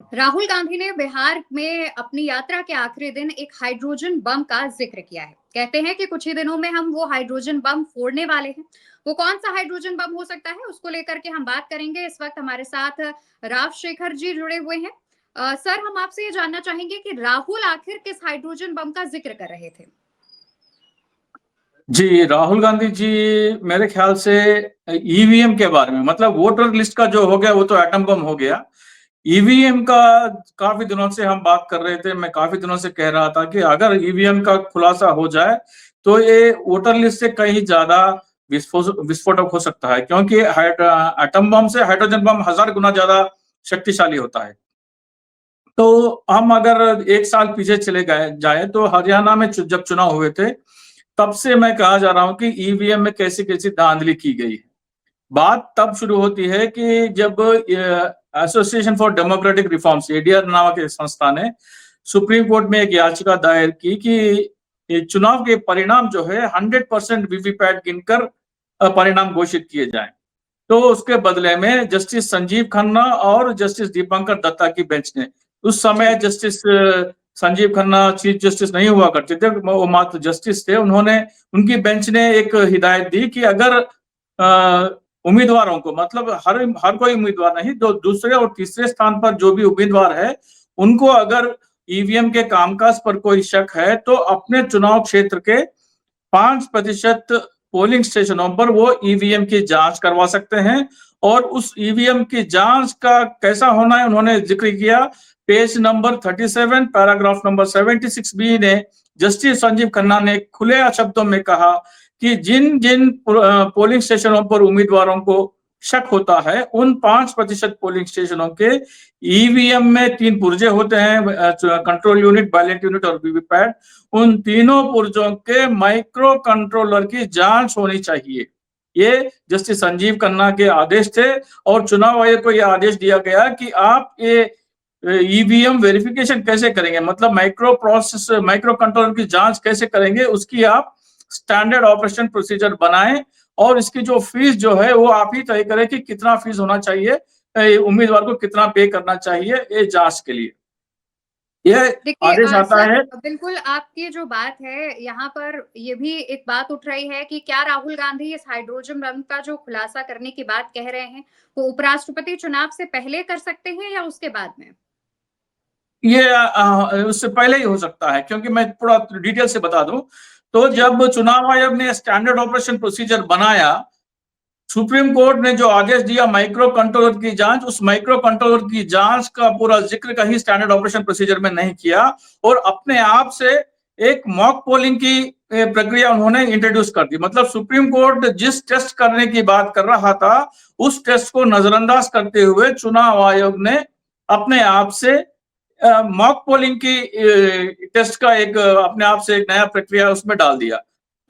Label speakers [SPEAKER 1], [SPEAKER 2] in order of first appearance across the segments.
[SPEAKER 1] राहुल गांधी ने बिहार में अपनी यात्रा के आखिरी दिन एक हाइड्रोजन बम का जिक्र किया है। कहते हैं कि कुछ ही दिनों में हम वो हाइड्रोजन बम फोड़ने वाले हैं। वो कौन सा हाइड्रोजन बम हो सकता है, उसको लेकर के हम बात करेंगे। इस वक्त हमारे साथ राव शेखर जी जुड़े हुए हैं। सर, हम आपसे ये जानना चाहेंगे कि राहुल आखिर किस हाइड्रोजन बम का जिक्र कर रहे थे।
[SPEAKER 2] जी, राहुल गांधी जी मेरे ख्याल से ईवीएम के बारे में, मतलब वोटर लिस्ट का जो हो गया वो तो एटम बम हो गया। ईवीएम का काफी दिनों से हम बात कर रहे थे। मैं काफी दिनों से कह रहा था कि अगर ईवीएम का खुलासा हो जाए तो ये वोटर लिस्ट से कहीं ज्यादा विस्फोटक हो सकता है, क्योंकि एटम बम से हाइड्रोजन बम 1000 गुना ज्यादा शक्तिशाली होता है। तो हम अगर एक साल पीछे चले गए जाए तो हरियाणा में जब चुनाव हुए थे, तब से मैं कहा जा रहा हूं कि ईवीएम में कैसी कैसी धांधली की गई है। बात तब शुरू होती है कि जब association for democratic reforms, ADR नामक एक संस्था ने सुप्रीम कोर्ट में एक याचिका दायर की कि ये चुनाव के परिणाम जो है 100% वीवीपैट गिनकर परिणाम घोषित किए जाएं। तो उसके बदले में जस्टिस संजीव खन्ना और जस्टिस दीपंकर दत्ता की बेंच ने, उस समय justice Sanjiv Khanna chief justice नहीं हुआ करते थे, वो मात्र जस्टिस थे, उन्होंने उनकी बेंच ने एक हिदायत दी कि अगर उम्मीदवारों को, मतलब हर हर कोई उम्मीदवार नहीं, दो दूसरे और तीसरे स्थान पर जो भी उम्मीदवार है, उनको अगर ईवीएम के कामकाज पर कोई शक है तो अपने चुनाव क्षेत्र के 5% पोलिंग स्टेशनों पर वो ईवीएम की जांच करवा सकते हैं। और उस ईवीएम की जांच का कैसा होना है उन्होंने जिक्र किया। Page number 37 paragraph number 76 B ने जस्टिस संजीव खन्ना ने खुले शब्दों में कहा कि जिन जिन पोलिंग स्टेशनों पर उम्मीदवारों को शक होता है, उन 5% पोलिंग स्टेशनों के ईवीएम में 3 पुर्जे होते हैं, कंट्रोल यूनिट, बैलेट यूनिट और वीवीपैट। उन तीनों पुर्जों के माइक्रो कंट्रोलर की जांच होनी चाहिए। ये जस्टिस संजीव खन्ना के आदेश थे और चुनाव आयोग को यह आदेश दिया गया कि आप ये ईवीएम वेरिफिकेशन कैसे करेंगे, मतलब माइक्रो कंट्रोलर की जांच कैसे करेंगे, उसकी आप स्टैंडर्ड ऑपरेशन प्रोसीजर बनाएं। और इसकी जो फीस जो है वो आप ही तय करें कि कितना फीस होना चाहिए, उम्मीदवार को कितना पे करना चाहिए ये जांच के लिए। यह
[SPEAKER 1] देखिए
[SPEAKER 2] आदेश आता
[SPEAKER 1] सर,
[SPEAKER 2] है।
[SPEAKER 1] बिल्कुल आपकी जो बात है यहाँ पर ये भी एक बात उठ रही है कि क्या राहुल गांधी इस हाइड्रोजन बम का जो खुलासा करने की बात कह रहे हैं वो उपराष्ट्रपति चुनाव से पहले कर सकते हैं या उसके बाद में?
[SPEAKER 2] ये उससे पहले ही हो सकता है, क्योंकि मैं थोड़ा डिटेल से बता दूं तो
[SPEAKER 1] जी।
[SPEAKER 2] जब चुनाव आयोग ने स्टैंडर्ड ऑपरेशन प्रोसीजर बनाया, सुप्रीम कोर्ट ने जो आदेश दिया माइक्रो कंट्रोलर की जांच, उस माइक्रो कंट्रोलर की जांच का पूरा जिक्र कहीं स्टैंडर्ड ऑपरेशन प्रोसीजर में नहीं किया और अपने आप से एक मॉक पोलिंग की प्रक्रिया उन्होंने इंट्रोड्यूस कर दी। मतलब सुप्रीम कोर्ट जिस टेस्ट करने की बात कर रहा था, उस टेस्ट को नजरअंदाज करते हुए चुनाव आयोग ने अपने आप से मॉक पोलिंग की टेस्ट का एक अपने आप से एक नया प्रक्रिया उसमें डाल दिया।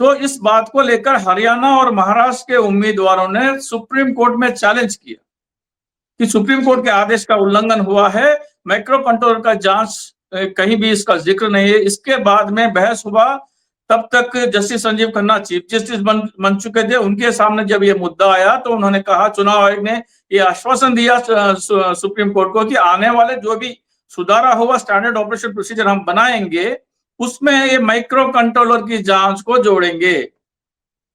[SPEAKER 2] तो इस बात को लेकर हरियाणा और महाराष्ट्र के उम्मीदवारों ने सुप्रीम कोर्ट में चैलेंज किया कि सुप्रीम कोर्ट के आदेश का उल्लंघन हुआ है, माइक्रो कंट्रोलर का जांच कहीं भी इसका जिक्र नहीं है। इसके बाद में बहस हुआ। तब तक justice Sanjiv Khanna chief justice बन चुके थे। उनके सामने जब ये मुद्दा आया तो उन्होंने कहा, चुनाव आयोग ने ये आश्वासन दिया सुप्रीम कोर्ट को कि आने वाले जो भी सुधारा हुआ स्टैंडर्ड ऑपरेशन प्रोसीजर हम बनाएंगे, उसमें ये माइक्रो कंट्रोलर की जांच को जोड़ेंगे।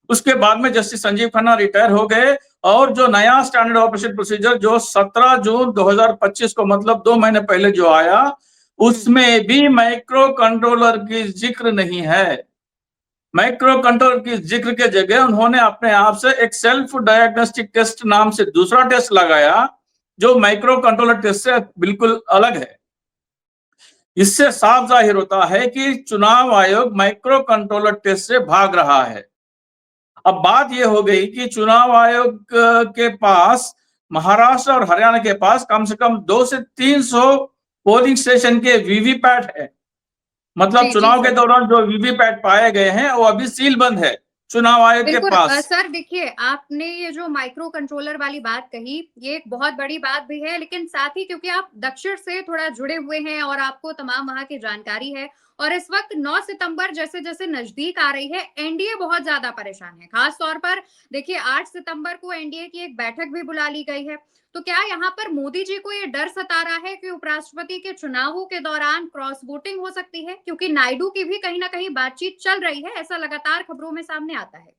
[SPEAKER 2] उसके बाद में जस्टिस संजीव खन्ना रिटायर हो गए और जो नया स्टैंडर्ड ऑपरेशन प्रोसीजर जो 17 जून 2025 को, मतलब 2 महीने पहले जो आया, उसमें भी माइक्रो कंट्रोलर की जिक्र नहीं है। माइक्रो कंट्रोलर की जिक्र के जगह उन्होंने अपने आप से एक सेल्फ डायग्नोस्टिक टेस्ट नाम से दूसरा टेस्ट लगाया, जो माइक्रो कंट्रोलर टेस्ट से बिल्कुल अलग है। इससे साफ जाहिर होता है कि चुनाव आयोग माइक्रो कंट्रोलर टेस्ट से भाग रहा है। अब बात यह हो गई कि चुनाव आयोग के पास, महाराष्ट्र और हरियाणा के पास कम से कम 200 से 300 पोलिंग स्टेशन के वीवीपैट है। मतलब
[SPEAKER 1] जी जी
[SPEAKER 2] चुनाव के
[SPEAKER 1] सर।
[SPEAKER 2] दौरान जो वीवीपैट पाए गए हैं वो अभी सील बंद है चुनाव आयोग के
[SPEAKER 1] बिल्कुल
[SPEAKER 2] पास।
[SPEAKER 1] सर, देखिए आपने ये जो माइक्रो कंट्रोलर वाली बात कही, ये एक बहुत बड़ी बात भी है, लेकिन साथ ही क्योंकि आप दक्षिण से थोड़ा जुड़े हुए हैं और आपको तमाम वहां की जानकारी है, और इस वक्त 9 सितंबर जैसे जैसे नजदीक आ रही है, एनडीए बहुत ज्यादा परेशान है। खास तौर पर देखिए 8 सितंबर को एनडीए की एक बैठक भी बुला ली गई है। तो क्या यहाँ पर मोदी जी को ये डर सता रहा है कि उपराष्ट्रपति के चुनावों के दौरान क्रॉस वोटिंग हो सकती है? क्योंकि नायडू की भी कहीं ना कहीं बातचीत चल रही है, ऐसा लगातार खबरों में सामने आता है।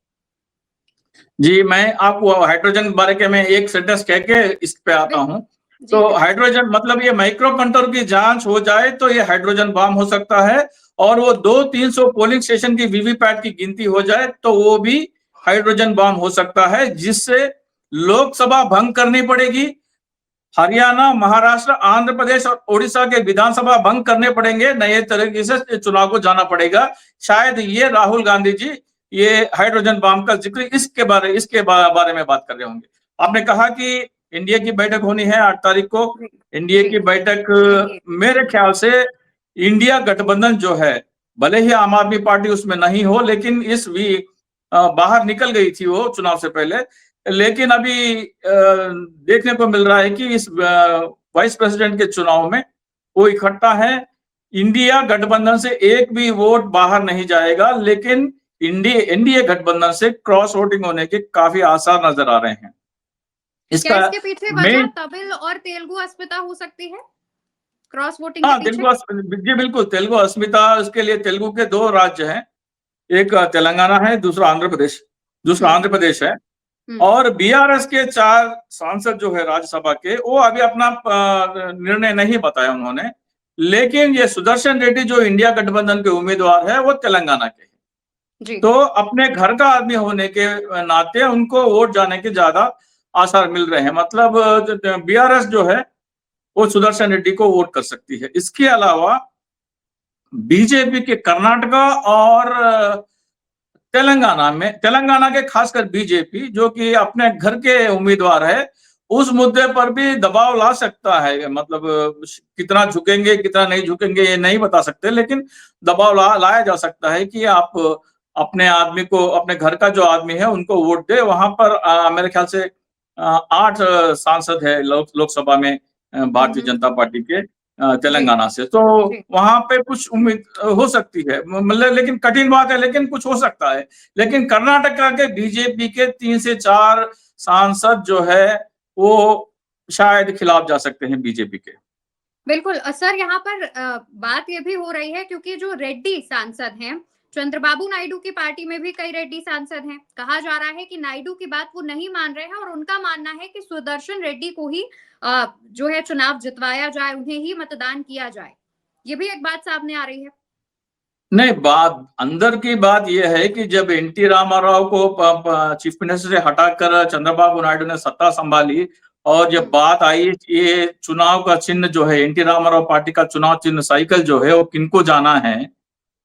[SPEAKER 2] जी, मैं आपको हाइड्रोजन के बारे के मैं एक सेंटेंस कह के इस पे आता हूँ।
[SPEAKER 1] जी,
[SPEAKER 2] तो
[SPEAKER 1] बिल्कुल।
[SPEAKER 2] हाइड्रोजन मतलब ये माइक्रो कंट्रोल की जांच हो जाए तो ये हाइड्रोजन बम हो सकता है, और वो 200-300 पोलिंग स्टेशन की वीवीपैट की गिनती हो जाए तो वो भी हाइड्रोजन बम हो सकता है, जिससे लोकसभा भंग करनी पड़ेगी। हरियाणा, महाराष्ट्र, आंध्र प्रदेश और ओडिशा के विधानसभा भंग करने पड़ेंगे, नए तरीके से चुनाव को जाना पड़ेगा। शायद ये राहुल गांधी जी ये हाइड्रोजन बम का जिक्र इसके बारे में बात कर रहे होंगे। आपने कहा कि इंडिया की बैठक होनी है 8 तारीख को।
[SPEAKER 1] जी,
[SPEAKER 2] इंडिया
[SPEAKER 1] जी,
[SPEAKER 2] की बैठक
[SPEAKER 1] एनडीए।
[SPEAKER 2] मेरे ख्याल से इंडिया गठबंधन जो है, भले ही आम आदमी पार्टी उसमें नहीं हो, लेकिन इस भी बाहर निकल गई थी वो चुनाव से पहले। लेकिन अभी देखने को मिल रहा है कि इस वाइस प्रेसिडेंट के चुनाव में वो इकट्ठा है। इंडिया गठबंधन से एक भी वोट बाहर नहीं जाएगा, लेकिन एनडीए गठबंधन से क्रॉस वोटिंग होने के काफी आसार नजर आ रहे हैं।
[SPEAKER 1] क्या
[SPEAKER 2] इसका
[SPEAKER 1] इसके पीछे वजह
[SPEAKER 2] मेन
[SPEAKER 1] तमिल और तेलुगु अस्मिता हो सकती है? क्रॉस वोटिंग के
[SPEAKER 2] हाँ,
[SPEAKER 1] पीछे?
[SPEAKER 2] जी बिल्कुल, तेलुगु अस्मिता, इसके लिए तेलुगु के 2 राज्य हैं। एक तेलंगाना है, दूसरा
[SPEAKER 1] हुँ,
[SPEAKER 2] आंध्र प्रदेश है।
[SPEAKER 1] हुँ।
[SPEAKER 2] और बीआरएस के 4 सांसद जो है राज्यसभा के, वो अभी अपना निर्णय नहीं बताया उन्होंने। लेकिन ये सुदर्शन रेड्डी जो इंडिया गठबंधन के उम्मीदवार है, वो तेलंगाना के हैं।
[SPEAKER 1] जी,
[SPEAKER 2] तो अपने घर का आदमी होने के नाते उनको वोट जाने के ज्यादा आसार मिल रहे हैं। मतलब बीआरएस जो है, वो सुदर्शन रेड्डी को वोट कर सकती है। इसके अलावा बीजेपी के कर्नाटका और तेलंगाना के खासकर बीजेपी जो कि अपने घर के उम्मीदवार है, उस मुद्दे पर भी दबाव ला सकता है। मतलब कितना झुकेंगे, कितना नहीं झुकेंगे ये नहीं बता सकते, लेकिन दबाव लाया जा सकता है कि आप अपने आदमी को, अपने घर का जो आदमी है उनको वोट दे। वहां पर मेरे ख्याल से 8 सांसद है लोकसभा में
[SPEAKER 1] हुँ,
[SPEAKER 2] भारतीय
[SPEAKER 1] हुँ।
[SPEAKER 2] जनता पार्टी के
[SPEAKER 1] जी,
[SPEAKER 2] तेलंगाना से। तो
[SPEAKER 1] जी।
[SPEAKER 2] वहां पे कुछ उम्मीद हो सकती है, मतलब लेकिन कठिन बात है, लेकिन कुछ हो सकता है। लेकिन कर्नाटका के बीजेपी के 3 से 4 सांसद जो है वो शायद खिलाफ जा सकते हैं बीजेपी के।
[SPEAKER 1] बिल्कुल सर यहाँ पर बात ये भी हो रही है क्योंकि जो रेड्डी सांसद हैं, चंद्रबाबू नायडू की पार्टी में भी कई रेड्डी सांसद हैं। कहा जा रहा है कि नायडू की बात वो नहीं मान रहे हैं और उनका मानना है कि सुदर्शन रेड्डी को ही जो है चुनाव जितवाया जाए, उन्हें ही मतदान किया जाए। ये भी एक बात सामने आ रही है।
[SPEAKER 2] नहीं, बात अंदर की बात यह है कि जब एनटी रामाराव को चीफ मिनिस्टर से हटाकर चंद्रबाबू नायडू ने सत्ता संभाली, और जब
[SPEAKER 1] हुँ,
[SPEAKER 2] बात आई ये चुनाव का चिन्ह जो है, एनटी रामाराव पार्टी का चुनाव चिन्ह साइकिल जो है वो किनको जाना है,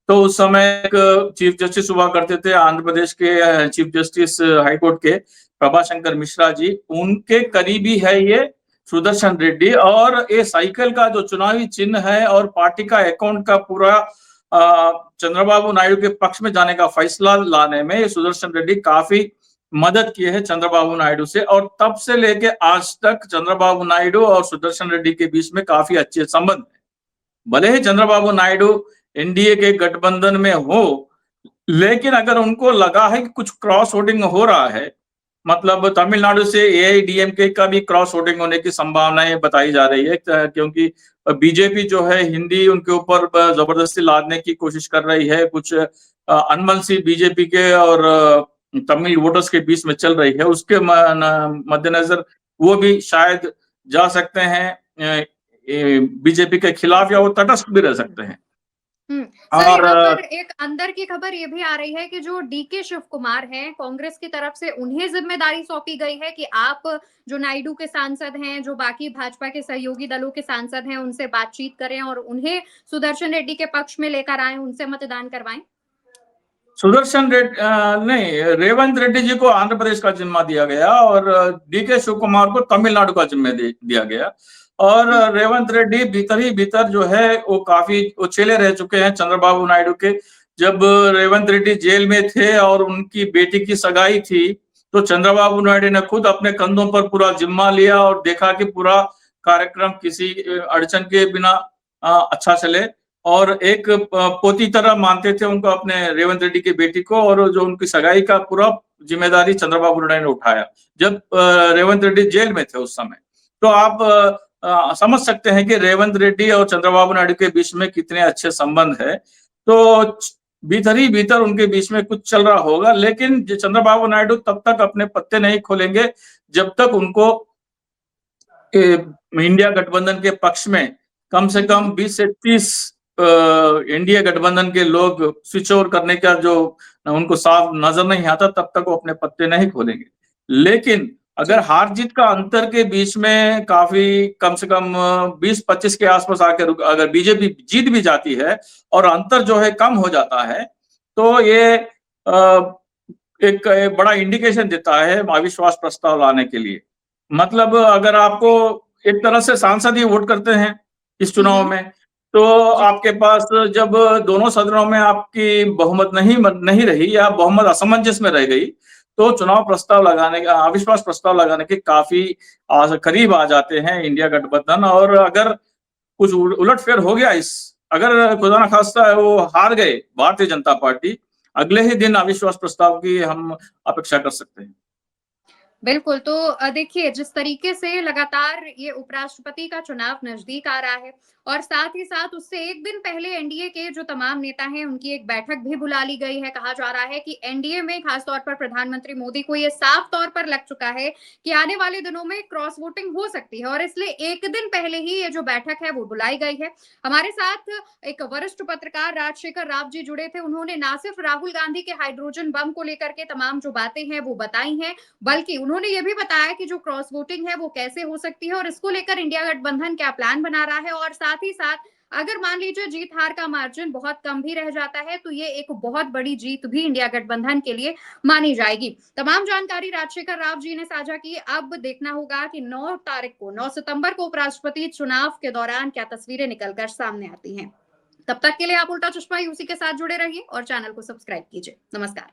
[SPEAKER 2] तो उस समय एक चीफ जस्टिस हुआ करते थे आंध्र प्रदेश के, चीफ जस्टिस हाईकोर्ट के प्रभाशंकर मिश्रा जी, उनके करीबी है ये सुदर्शन रेड्डी। और ये साइकिल का जो चुनावी चिन्ह है और पार्टी का अकाउंट का पूरा चंद्रबाबू नायडू के पक्ष में जाने का फैसला लाने में ये सुदर्शन रेड्डी काफी मदद किए है चंद्रबाबू नायडू से। और तब से लेके आज तक चंद्रबाबू नायडू और सुदर्शन रेड्डी के बीच में काफी अच्छे संबंध है। भले ही चंद्रबाबू नायडू एनडीए के गठबंधन में हो, लेकिन अगर उनको लगा है कि कुछ क्रॉस वोटिंग हो रहा है, मतलब तमिलनाडु से एआईडीएमके का भी क्रॉस वोटिंग होने की संभावनाएं बताई जा रही है, क्योंकि बीजेपी जो है हिंदी उनके ऊपर जबरदस्ती लादने की कोशिश कर रही है। कुछ अनबन सी बीजेपी के और तमिल वोटर्स के बीच में चल रही है, उसके मद्देनजर वो भी शायद जा सकते हैं बीजेपी के खिलाफ, या वो तटस्थ भी रह सकते हैं।
[SPEAKER 1] सर
[SPEAKER 2] और
[SPEAKER 1] यहाँ पर एक अंदर की खबर ये भी आ रही है कि जो डीके शिव कुमार हैं, कांग्रेस की तरफ से उन्हें जिम्मेदारी सौंपी गई है कि आप जो नायडू के सांसद हैं, जो बाकी भाजपा के सहयोगी दलों के सांसद हैं, उनसे बातचीत करें और उन्हें सुदर्शन रेड्डी के पक्ष में लेकर आए, उनसे मतदान करवाएं।
[SPEAKER 2] सुदर्शन रेड्डी नहीं, रेवंत रेड्डी जी को आंध्र प्रदेश का जिम्मा दिया गया और डीके शिव कुमार को तमिलनाडु का जिम्मा दिया गया। और रेवंत रेड्डी भीतर ही भीतर जो है वो चेले रह चुके हैं चंद्रबाबू नायडू के। जब रेवंत रेड्डी जेल में थे और उनकी बेटी की सगाई थी, तो चंद्रबाबू नायडू ने खुद अपने कंधों पर पूरा जिम्मा लिया और देखा कि पूरा कार्यक्रम किसी अड़चन के बिना अच्छा चले। और एक पोती तरह मानते थे उनको, अपने रेवंत रेड्डी की बेटी को, और जो उनकी सगाई का पूरा जिम्मेदारी चंद्रबाबू नायडू ने उठाया जब रेवंत रेड्डी जेल में थे उस समय। तो आप समझ सकते हैं कि रेवंत रेड्डी और चंद्रबाबू नायडू के बीच में कितने अच्छे संबंध है। तो भीतर ही भीतर उनके बीच में कुछ चल रहा होगा, लेकिन चंद्रबाबू नायडू तब तक अपने पत्ते नहीं खोलेंगे जब तक उनको इंडिया गठबंधन के पक्ष में कम से कम 20 से 30 इंडिया गठबंधन के लोग स्विच ओवर करने का जो उनको साफ नजर नहीं आता, तब तक वो अपने पत्ते नहीं खोलेंगे। लेकिन अगर हार जीत का अंतर के बीच में काफी कम से कम 20-25 के आसपास आकर अगर बीजेपी जीत भी जाती है और अंतर जो है कम हो जाता है, तो ये एक बड़ा इंडिकेशन देता है अविश्वास प्रस्ताव लाने के लिए। मतलब अगर आपको एक तरह से सांसद ही वोट करते हैं इस चुनाव में, तो आपके पास जब दोनों सदनों में आपकी बहुमत नहीं रही या बहुमत असमंजस में रह गई, तो चुनाव प्रस्ताव लगाने का अविश्वास प्रस्ताव लगाने के काफी करीब आ जाते हैं इंडिया गठबंधन। और अगर कुछ उलटफेर हो गया अगर खुदा ना खास्ता वो हार गए भारतीय जनता पार्टी, अगले ही दिन अविश्वास प्रस्ताव की हम अपेक्षा कर सकते हैं।
[SPEAKER 1] बिल्कुल, तो देखिए जिस तरीके से लगातार ये उपराष्ट्रपति का चुनाव नजदीक आ रहा है और साथ ही साथ उससे एक दिन पहले एनडीए के जो तमाम नेता हैं उनकी एक बैठक भी बुला ली गई है। कहा जा रहा है कि एनडीए में खासतौर पर प्रधानमंत्री मोदी को ये साफ तौर पर लग चुका है कि आने वाले दिनों में क्रॉस वोटिंग हो सकती है और इसलिए एक दिन पहले ही ये जो बैठक है वो बुलाई गई है। हमारे साथ एक वरिष्ठ पत्रकार राजशेखर राव जी जुड़े थे। उन्होंने ना सिर्फ राहुल गांधी के हाइड्रोजन बम को लेकर के तमाम जो बातें हैं वो बताई हैं, बल्कि उन्होंने ये भी बताया कि जो क्रॉस वोटिंग है वो कैसे हो सकती है और इसको लेकर इंडिया गठबंधन क्या प्लान बना रहा है और साथ ही साथ अगर मान लीजिए जीत हार का मार्जिन बहुत कम भी रह जाता है तो ये एक बहुत बड़ी जीत भी इंडिया गठबंधन के लिए मानी जाएगी। तमाम जानकारी राजशेखर राव जी ने साझा की। अब देखना होगा कि 9 सितंबर को उपराष्ट्रपति चुनाव के दौरान क्या तस्वीरें निकलकर सामने आती हैं। तब तक के लिए आप उल्टा चश्मा यूसी के साथ जुड़े रहिए और चैनल को सब्सक्राइब कीजिए। नमस्कार।